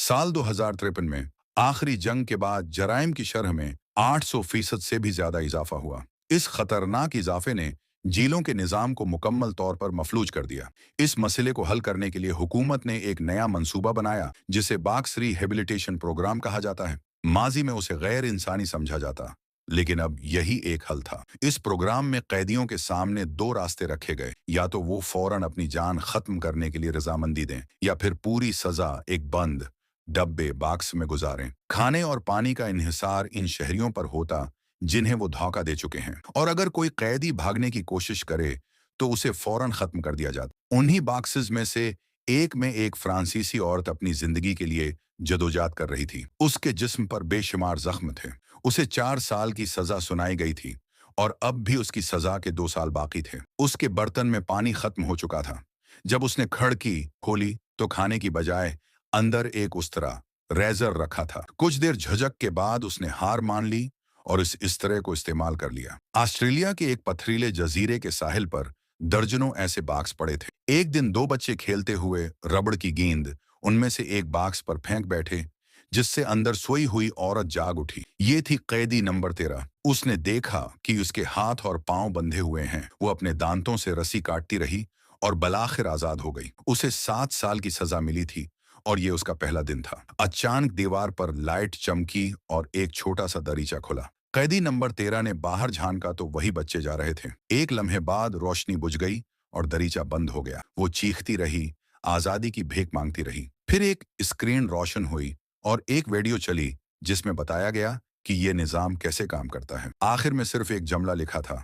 साल 2053 में आखिरी जंग के बाद जराइम की शरह में 800% से भी ज्यादा इजाफा हुआ। इस खतरनाक इजाफे ने जेलों के निजाम को मुकम्मल तौर पर मफलूज कर दिया। इस मसले को हल करने के लिए हुकूमत ने एक नया मंसूबा बनाया जिसे बॉक्स रिहेबिलिटेशन प्रोग्राम कहा जाता है। माजी में उसे गैर इंसानी समझा जाता, लेकिन अब यही एक हल था। इस प्रोग्राम में कैदियों के सामने दो रास्ते रखे गए, या तो वो फौरन अपनी जान खत्म करने के लिए रजामंदी दें या फिर पूरी सजा एक बंद डब्बे बॉक्स में गुजारें। खाने और पानी का इन्हिसार इन शहरियों पर होता जिन्हें वो धोखा दे चुके हैं, और अगर कोई कैदी भागने की कोशिश करे तो उसे फौरन खत्म कर दिया जाता। उन्हीं बॉक्सेस में से एक में एक फ्रांसीसी औरत अपनी जिंदगी के लिए जदोजहद कर रही थी। उसके जिस्म पर बेशुमार जख्म थे। उसे 4 साल की सजा सुनाई गई थी और अब भी उसकी सजा के 2 साल बाकी थे। उसके बर्तन में पानी खत्म हो चुका था। जब उसने खिड़की खोली तो खाने की बजाय अंदर एक उस्तरा रेजर रखा था। कुछ देर झिझक के बाद उसने हार मान ली और इस इस्तरे को इस्तेमाल कर लिया। ऑस्ट्रेलिया के एक पथरीले जजीरे के साहिल पर दर्जनों ऐसे बॉक्स पड़े थे। एक दिन 2 बच्चे खेलते हुए रबड़ की गेंद उनमें से एक बॉक्स पर फेंक बैठे, जिससे अंदर सोई हुई औरत जाग उठी। ये थी कैदी नंबर 13। उसने देखा कि उसके हाथ और पांव बंधे हुए हैं। वो अपने दांतों से रस्सी काटती रही और बलाखिर आजाद हो गई। उसे 7 साल की सजा मिली थी और ये उसका पहला दिन था। अचानक दीवार पर लाइट चमकी और एक छोटा सा दरीचा खुला। कैदी नंबर 13 ने बाहर झांका तो वही बच्चे जा रहे थे। एक लम्हे बाद रोशनी बुझ गई और दरीचा बंद हो गया। वो चीखती रही, आजादी की भीख मांगती रही। फिर एक स्क्रीन रोशन हुई और एक वीडियो चली जिसमें बताया गया कि ये निजाम कैसे काम करता है। आखिर में सिर्फ एक जुमला लिखा था,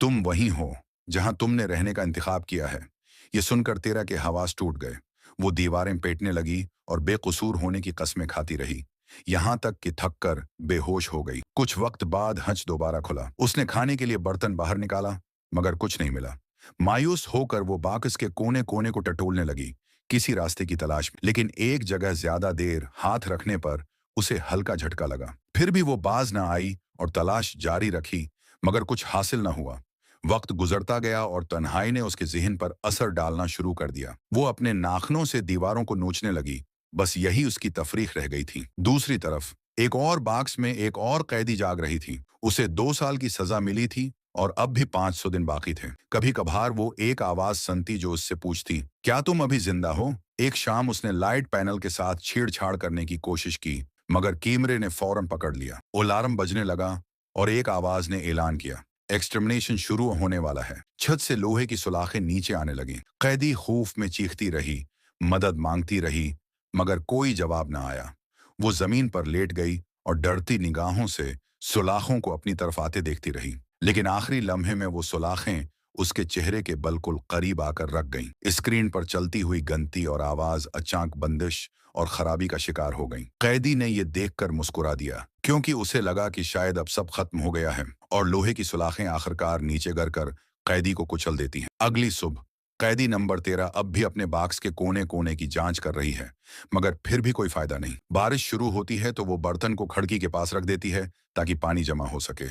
तुम वहीं हो जहां तुमने रहने का इंतखाब किया है। ये सुनकर 13 के हवास टूट गए। वो दीवारें पेटने लगी और बेकसूर होने की कस्में खाती रही, यहां तक कि थक कर बेहोश हो गई। कुछ वक्त बाद हंच दोबारा खुला। उसने खाने के लिए बर्तन बाहर निकाला, मगर कुछ नहीं मिला। मायूस होकर वो बाकस के कोने कोने को टटोलने लगी, किसी रास्ते की तलाश में। लेकिन एक जगह ज्यादा देर हाथ रखने पर उसे हल्का झटका लगा। फिर भी वो बाज न आई और तलाश जारी रखी, मगर कुछ हासिल न हुआ। वक्त गुजरता गया और तन्हाई ने उसके ज़हन पर असर डालना शुरू कर दिया। वो अपने नाखनों से दीवारों को नोचने लगी। बस यही उसकी तफरीक रह गई थी। दूसरी तरफ एक और बॉक्स में एक और कैदी जाग रही थी। उसे 2 साल की सजा मिली थी और अब भी 500 दिन बाकी थे। कभी कभार वो एक आवाज सुनती जो उससे पूछती, क्या तुम अभी जिंदा हो? एक शाम उसने लाइट पैनल के साथ छेड़छाड़ करने की कोशिश की, मगर कैमरे ने फौरन पकड़ लिया। अलार्म बजने लगा और एक आवाज ने ऐलान किया, एक्सटर्मिनेशन शुरू होने वाला है। छत से लोहे की सुलाखें नीचे आने लगी। कैदी खौफ में चीखती रही, मदद मांगती रही, मगर कोई जवाब न आया। वो जमीन पर लेट गई और डरती निगाहों से सुलाखों को अपनी तरफ आते देखती रही। लेकिन आखिरी लम्हे में वो सुलाखें उसके चेहरे के बिल्कुल करीब आकर रख गईं। स्क्रीन पर चलती हुई गनती और आवाज अचानक बंदिश और खराबी का शिकार हो गई। कैदी ने ये देखकर मुस्कुरा दिया, क्योंकि उसे लगा कि शायद अब सब खत्म हो गया है, और लोहे की सुलाखें आखिरकार नीचे गिर कर कैदी को कुचल देती हैं। अगली सुबह कैदी नंबर 13 अब भी अपने बॉक्स के कोने कोने की जांच कर रही है, मगर फिर भी कोई फायदा नहीं। बारिश शुरू होती है तो वो बर्तन को खिड़की के पास रख देती है ताकि पानी जमा हो सके,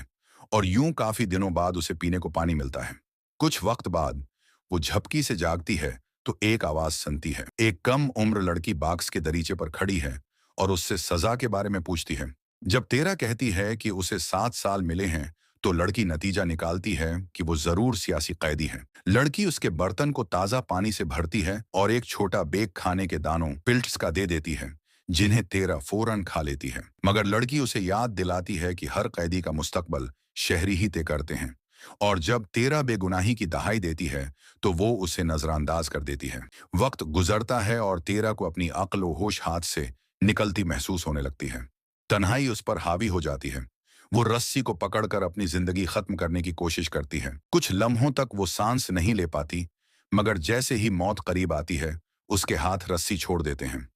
और यूं काफी दिनों बाद उसे पीने को पानी मिलता है। कुछ वक्त बाद वो झपकी से जागती है तो एक आवाज सुनती है। एक कम उम्र लड़की बॉक्स के दरीचे पर खड़ी है और उससे सजा के बारे में पूछती है। जब 13 कहती है कि उसे 7 साल मिले हैं, तो लड़की नतीजा निकालती है कि वो जरूर सियासी कैदी है। लड़की उसके बर्तन को ताजा पानी से भरती है और एक छोटा बेग खाने के दानों पिल्ट्स का दे देती है, जिन्हें 13 फौरन खा लेती है। मगर लड़की उसे याद दिलाती है कि हर कैदी का मुस्तकबल शहरी ही तय करते हैं, और जब 13 बेगुनाही की दहाई देती है तो वो उसे नजरअंदाज कर देती है। वक्त गुजरता है और 13 को अपनी अक्ल व होश हाथ से निकलती महसूस होने लगती है। तन्हाई उस पर हावी हो जाती है। वो रस्सी को पकड़कर अपनी जिंदगी खत्म करने की कोशिश करती है। कुछ लम्हों तक वो सांस नहीं ले पाती, मगर जैसे ही मौत करीब आती है उसके हाथ रस्सी छोड़ देते हैं।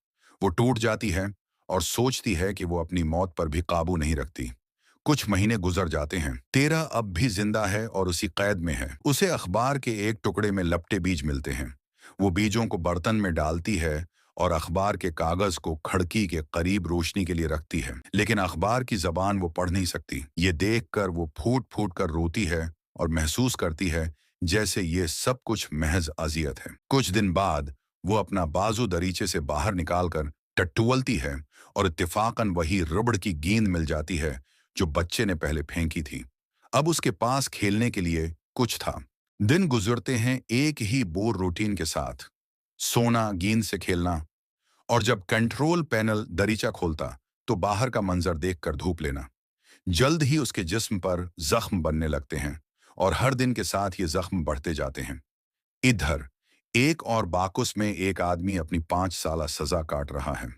वो टूट जाती है और सोचती है कि वो अपनी मौत पर भी काबू नहीं रखती। कुछ महीने गुजर जाते हैं। 13 अब भी जिंदा है और उसी कैद में है। उसे अखबार के एक टुकड़े में लपटे बीज मिलते हैं। वो बीजों को बर्तन में डालती है और अखबार के कागज को खिड़की के करीब रोशनी के लिए रखती है, लेकिन अखबार की जबान वो पढ़ नहीं सकती। ये देखकर वो फूट फूट कर रोती है और महसूस करती है जैसे ये सब कुछ महज अजियत है। कुछ दिन बाद वो अपना बाजू दरीचे से बाहर निकालकर टटुलती है और इत्तेफाकन वही रबड़ की गेंद मिल जाती है जो बच्चे ने पहले फेंकी थी। अब उसके पास खेलने के लिए कुछ था। दिन गुजरते हैं एक ही बोर रूटीन के साथ, सोना, गेंद से खेलना, और जब कंट्रोल पैनल दरीचा खोलता तो बाहर का मंजर देखकर धूप लेना। जल्द ही उसके जिस्म पर जख्म बनने लगते हैं और हर दिन के साथ ये जख्म बढ़ते जाते हैं। इधर एक और बाकुस में एक आदमी अपनी 5 साल सजा काट रहा है।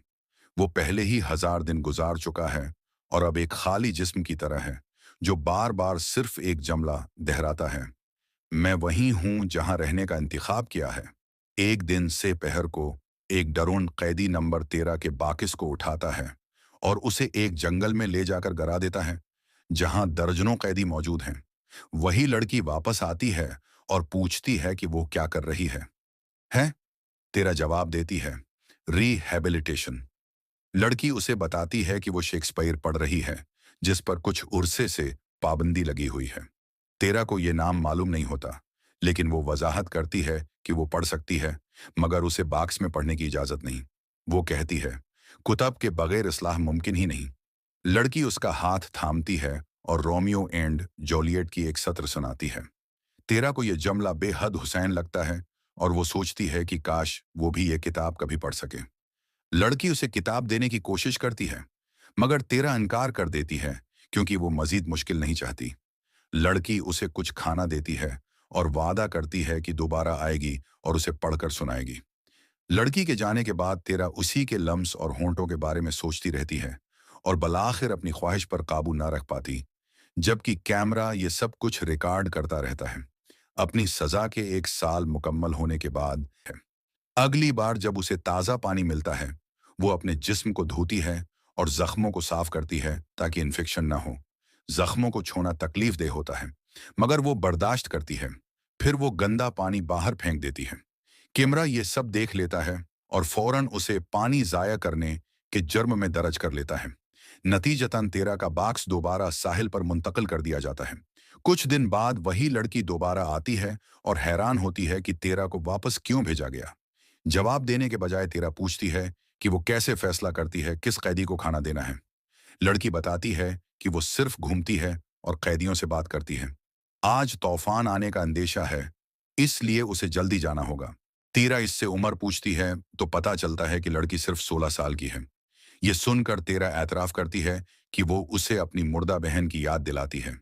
वो पहले ही 1000 दिन गुजार चुका है और अब एक खाली जिस्म की तरह है जो बार बार सिर्फ एक जमला दोहराता है, मैं वहीं हूं जहां रहने का इंतखाब किया है। एक दिन से पहर को एक डरोन कैदी नंबर 13 के बाकिस को उठाता है और उसे एक जंगल में ले जाकर गिरा देता है जहां दर्जनों कैदी मौजूद हैं। वही लड़की वापस आती है और पूछती है कि वो क्या कर रही है? तेरा जवाब देती है, रिहैबिलिटेशन। लड़की उसे बताती है कि वो शेक्सपियर पढ़ रही है जिस पर कुछ उर्से से पाबंदी लगी हुई है। तेरा को ये नाम मालूम नहीं होता, लेकिन वो वजाहत करती है कि वो पढ़ सकती है, मगर उसे बाक्स में पढ़ने की इजाजत नहीं। वो कहती है, कुतब के बगैर इस्लाह मुमकिन ही नहीं। लड़की उसका हाथ थामती है और रोमियो एंड जूलियट की एक सत्र सुनाती है। तेरा को यह जमला बेहद हुसैन लगता है और वो सोचती है कि काश वो भी ये किताब कभी पढ़ सके। लड़की उसे किताब देने की कोशिश करती है, मगर तेरा इनकार कर देती है क्योंकि वो मजीद मुश्किल नहीं चाहती। लड़की उसे कुछ खाना देती है और वादा करती है कि दोबारा आएगी और उसे पढ़कर सुनाएगी। लड़की के जाने के बाद तेरा उसी के लम्स और होंठों के बारे में सोचती रहती है और बलाखिर अपनी ख्वाहिश पर काबू ना रख पाती, जबकि कैमरा ये सब कुछ रिकॉर्ड करता रहता है। अपनी सजा के 1 साल मुकम्मल होने के बाद है। अगली बार जब उसे ताज़ा पानी मिलता है, वो अपने जिस्म को धोती है और जख्मों को साफ करती है ताकि इन्फेक्शन ना हो। जख्मों को छूना तकलीफ दे होता है, मगर वो बर्दाश्त करती है। फिर वो गंदा पानी बाहर फेंक देती है। कैमरा ये सब देख लेता है और फौरन उसे पानी जाया करने के जुर्म में दर्ज कर लेता है। नतीजतन तेरा का बाक्स दोबारा साहिल पर मुंतकिल कर दिया जाता है। कुछ दिन बाद वही लड़की दोबारा आती है और हैरान होती है कि तेरा को वापस क्यों भेजा गया। जवाब देने के बजाय तेरा पूछती है कि वो कैसे फैसला करती है किस कैदी को खाना देना है। लड़की बताती है कि वो सिर्फ घूमती है और कैदियों से बात करती है। आज तूफान आने का अंदेशा है, इसलिए उसे जल्दी जाना होगा। तेरा इससे उम्र पूछती है तो पता चलता है कि लड़की सिर्फ 16 साल की है। ये सुनकर तेरा एतराफ करती है कि वो उसे अपनी मुर्दा बहन की याद दिलाती है।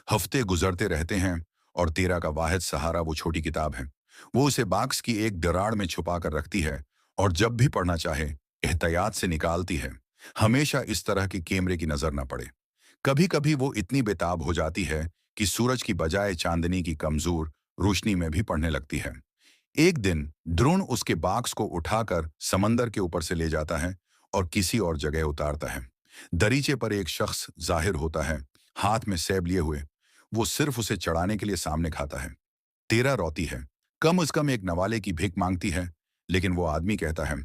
हफ्ते गुजरते रहते हैं और तेरा का वाहिद सहारा वो छोटी किताब है। वो उसे बाक्स की एक दरार में छुपा कर रखती है और जब भी पढ़ना चाहे एहतियात से निकालती है, हमेशा इस तरह की कैमरे की नजर न पड़े। कभी कभी वो इतनी बेताब हो जाती है कि सूरज की बजाय चांदनी की कमजोर रोशनी में भी पढ़ने लगती है। एक दिन ड्रोन उसके बाक्स को उठाकर समंदर के ऊपर से ले जाता है और किसी और जगह उतारता है। दरीचे पर एक शख्स जाहिर होता है, हाथ में सेब लिए हुए। वो सिर्फ उसे चढ़ाने के लिए सामने खाता है। तेरा रोती है, कम से कम एक नवाले की भीख मांगती है, लेकिन वो आदमी कहता है,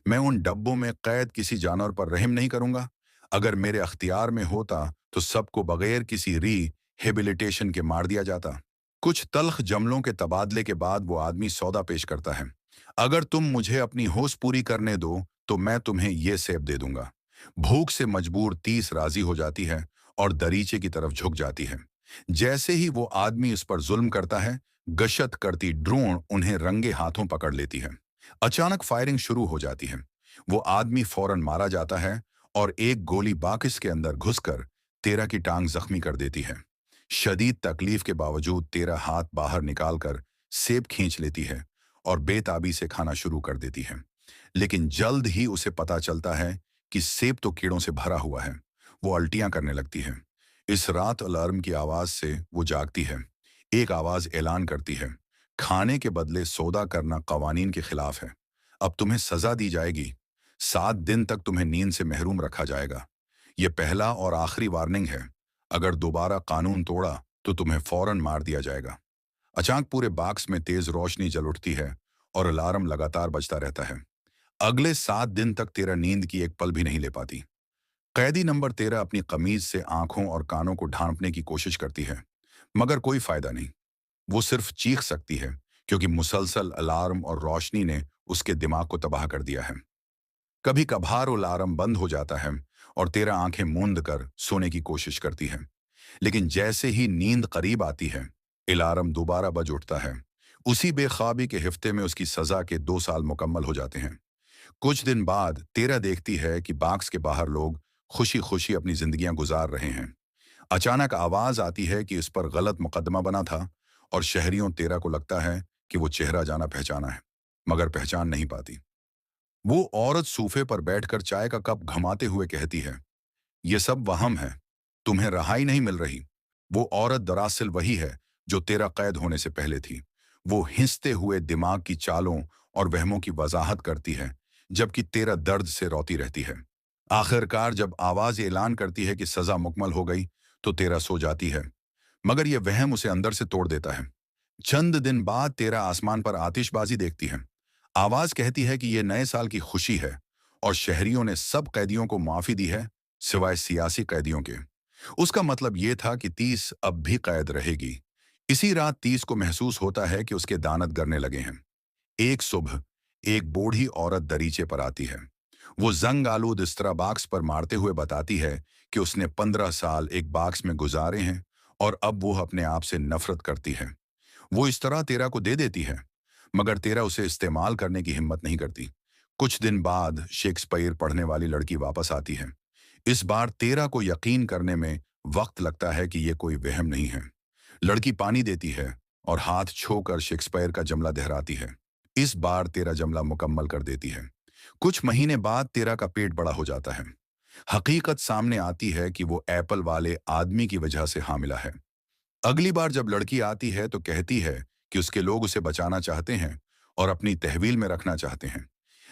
मैं उन डब्बों में कैद किसी जानवर पर रहम नहीं करूंगा। अगर मेरे अख्तियार में होता तो सबको बगैर किसी रिहेबिलिटेशन के मार दिया जाता। कुछ तल्ख जमलों के तबादले के बाद वो आदमी सौदा पेश करता है, अगर तुम मुझे अपनी होश पूरी करने दो तो मैं तुम्हें ये सेब दे दूंगा। भूख से मजबूर 30 राजी हो जाती है और दरीचे की तरफ झुक जाती है। जैसे ही वो आदमी इस पर जुल्म करता है, गशत करती ड्रोन उन्हें रंगे हाथों पकड़ लेती है। अचानक फायरिंग शुरू हो जाती है। वो आदमी फौरन मारा जाता है और एक गोली बाकिस के अंदर घुसकर तेरा की टांग जख्मी कर देती है। शदीद तकलीफ के बावजूद तेरा हाथ बाहर निकालकर सेब खींच लेती है और बेताबी से खाना शुरू कर देती है। लेकिन जल्द ही उसे पता चलता है कि सेब तो कीड़ों से भरा हुआ है। वो उल्टियां करने लगती है। इस रात अलार्म की आवाज से वो जागती है। एक आवाज ऐलान करती है, खाने के बदले सौदा करना कवानीन के खिलाफ है। अब तुम्हें सजा दी जाएगी। 7 दिन तक तुम्हें नींद से महरूम रखा जाएगा। यह पहला और आखिरी वार्निंग है। अगर दोबारा कानून तोड़ा तो तुम्हें फौरन मार दिया जाएगा। अचानक पूरे बाक्स में तेज रोशनी जल उठती है और अलार्म लगातार बजता रहता है। अगले 7 दिन तक तेरा नींद की एक पल भी नहीं ले पाती। कैदी नंबर 13 अपनी कमीज से आंखों और कानों को ढांपने की कोशिश करती है, मगर कोई फायदा नहीं। वो सिर्फ चीख सकती है क्योंकि मुसलसल अलार्म और रोशनी ने उसके दिमाग को तबाह कर दिया है। कभी कभार वो अलार्म बंद हो जाता है और तेरा आंखें मूंद कर सोने की कोशिश करती है। लेकिन जैसे ही नींद करीब आती है, अलार्म दोबारा बज उठता है। उसी बेख्वाबी के हिफ्ते में उसकी सजा के 2 साल मुकम्मल हो जाते हैं। कुछ दिन बाद तेरा देखती है कि बाक्स के बाहर लोग खुशी खुशी अपनी जिंदगियां गुजार रहे हैं। अचानक आवाज आती है कि इस पर गलत मुकदमा बना था और शहरियों तेरा को लगता है कि वो चेहरा जाना पहचाना है, मगर पहचान नहीं पाती। वो औरत सूफे पर बैठकर चाय का कप घमाते हुए कहती है, ये सब वहम है, तुम्हें रहाई नहीं मिल रही। वो औरत दरअसल वही है जो तेरा कैद होने से पहले थी। वो हिंसते हुए दिमाग की चालों और वहमों की वजाहत करती है, जबकि तेरा दर्द से रोती रहती है। आखिरकार जब आवाज ऐलान करती है कि सजा मुकम्मल हो गई, तो तेरा सो जाती है, मगर यह वहम उसे अंदर से तोड़ देता है। चंद दिन बाद तेरा आसमान पर आतिशबाजी देखती है। आवाज कहती है कि यह नए साल की खुशी है और शहरियों ने सब कैदियों को माफी दी है, सिवाय सियासी कैदियों के। उसका मतलब यह था कि 30 अब भी कैद रहेगी। इसी रात 30 को महसूस होता है कि उसके दानत गरने लगे हैं। एक सुबह एक बूढ़ी औरत दरीचे पर आती है। वो जंग आलूद इस्तरा बाक्स पर मारते हुए बताती है कि उसने 15 साल एक बाक्स में गुजारे हैं और अब वो अपने आप से नफरत करती है। वो इस तरह तेरा को दे देती है, मगर तेरा उसे इस्तेमाल करने की हिम्मत नहीं करती। कुछ दिन बाद शेक्सपियर पढ़ने वाली लड़की वापस आती है। इस बार तेरा को यकीन करने में वक्त लगता है कि यह कोई वहम नहीं है। लड़की पानी देती है और हाथ छोकर शेक्सपियर का जमला दोहराती है। इस बार तेरा जमला मुकम्मल कर देती है। कुछ महीने बाद तेरा का पेट बड़ा हो जाता है। हकीकत सामने आती है कि वो एप्पल वाले आदमी की वजह से हामिला है। अगली बार जब लड़की आती है तो कहती है कि उसके लोग उसे बचाना चाहते हैं और अपनी तहवील में रखना चाहते हैं।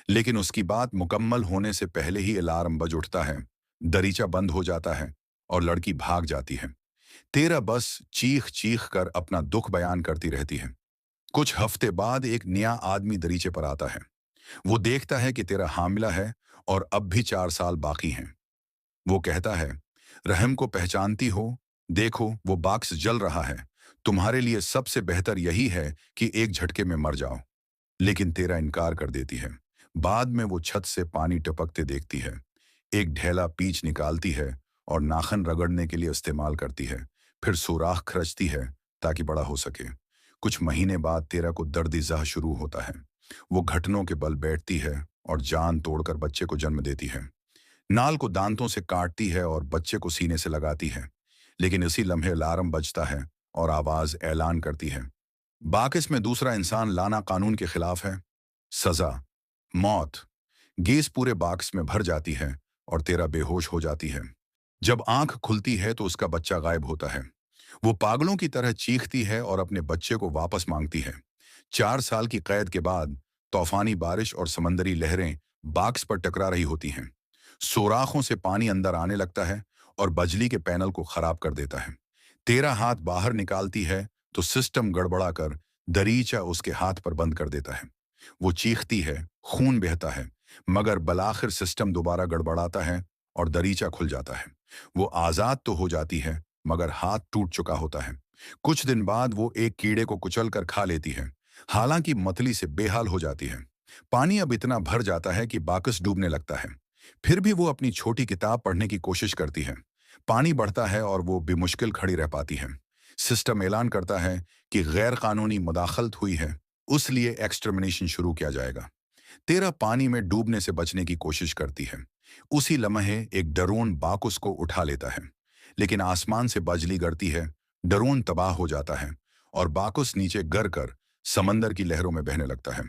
लेकिन उसकी बात मुकम्मल होने से पहले ही अलार्म बज उठता है, दरीचा बंद हो जाता है और लड़की भाग जाती है। तेरा बस चीख चीख कर अपना दुख बयान करती रहती है। कुछ हफ्ते बाद एक नया आदमी दरीचे पर आता है। वो देखता है कि तेरा हामिला है और अब भी 4 साल बाकी हैं। वो कहता है, रहम को पहचानती हो? देखो वो बाक्स जल रहा है। तुम्हारे लिए सबसे बेहतर यही है कि एक झटके में मर जाओ। लेकिन तेरा इनकार कर देती है। बाद में वो छत से पानी टपकते देखती है। एक ढेला पीच निकालती है और नाखन रगड़ने के लिए इस्तेमाल करती है। फिर सुराख खरचती है ताकि बड़ा हो सके। कुछ महीने बाद तेरा को दर्द इज़ाह शुरू होता है। वो घुटनों के बल बैठती है और जान तोड़कर बच्चे को जन्म देती है। नाल को दांतों से काटती है और बच्चे को सीने से लगाती है। लेकिन इसी लम्हे अलार्म बजता है और आवाज ऐलान करती है, बाकिस में दूसरा इंसान लाना कानून के खिलाफ है। सजा, मौत। गैस पूरे बाक्स में भर जाती है और तेरा बेहोश हो जाती है। जब आंख खुलती है तो उसका बच्चा गायब होता है। वो पागलों की तरह चीखती है और अपने बच्चे को वापस मांगती है। 4 साल की कैद के बाद तूफानी बारिश और समंदरी लहरें बाक्स पर टकरा रही होती हैं। सुराखों से पानी अंदर आने लगता है और बिजली के पैनल को खराब कर देता है। तेरा हाथ बाहर निकालती है तो सिस्टम गड़बड़ा कर दरीचा उसके हाथ पर बंद कर देता है। वो चीखती है, खून बहता है, मगर बलाखिर सिस्टम दोबारा गड़बड़ाता है और दरीचा खुल जाता है। वो आजाद तो हो जाती है, मगर हाथ टूट चुका होता है। कुछ दिन बाद वो एक कीड़े को कुचल कर खा लेती है, हालांकि मतली से बेहाल हो जाती है। पानी अब इतना भर जाता है कि बाकस डूबने लगता है। फिर भी वो अपनी छोटी किताब पढ़ने की कोशिश करती है। पानी बढ़ता है और वो बेमुश्किल खड़ी रह पाती है। सिस्टम ऐलान करता है कि गैर कानूनी मुदाखलत हुई है, उस लिए एक्सटर्मिनेशन शुरू किया जाएगा। तेरा पानी में डूबने से बचने की कोशिश करती है। उसी लम्हे एक ड्रोन बाकुस को उठा लेता है, लेकिन आसमान से बिजली गिरती है, ड्रोन तबाह हो जाता है और बाकुस नीचे गिर कर समंदर की लहरों में बहने लगता है।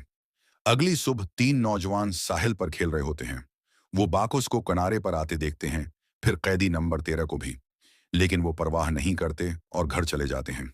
अगली सुबह 3 नौजवान साहिल पर खेल रहे होते हैं। वो बाकुस को किनारे पर आते देखते हैं, फिर कैदी नंबर 13 को भी, लेकिन वो परवाह नहीं करते और घर चले जाते हैं।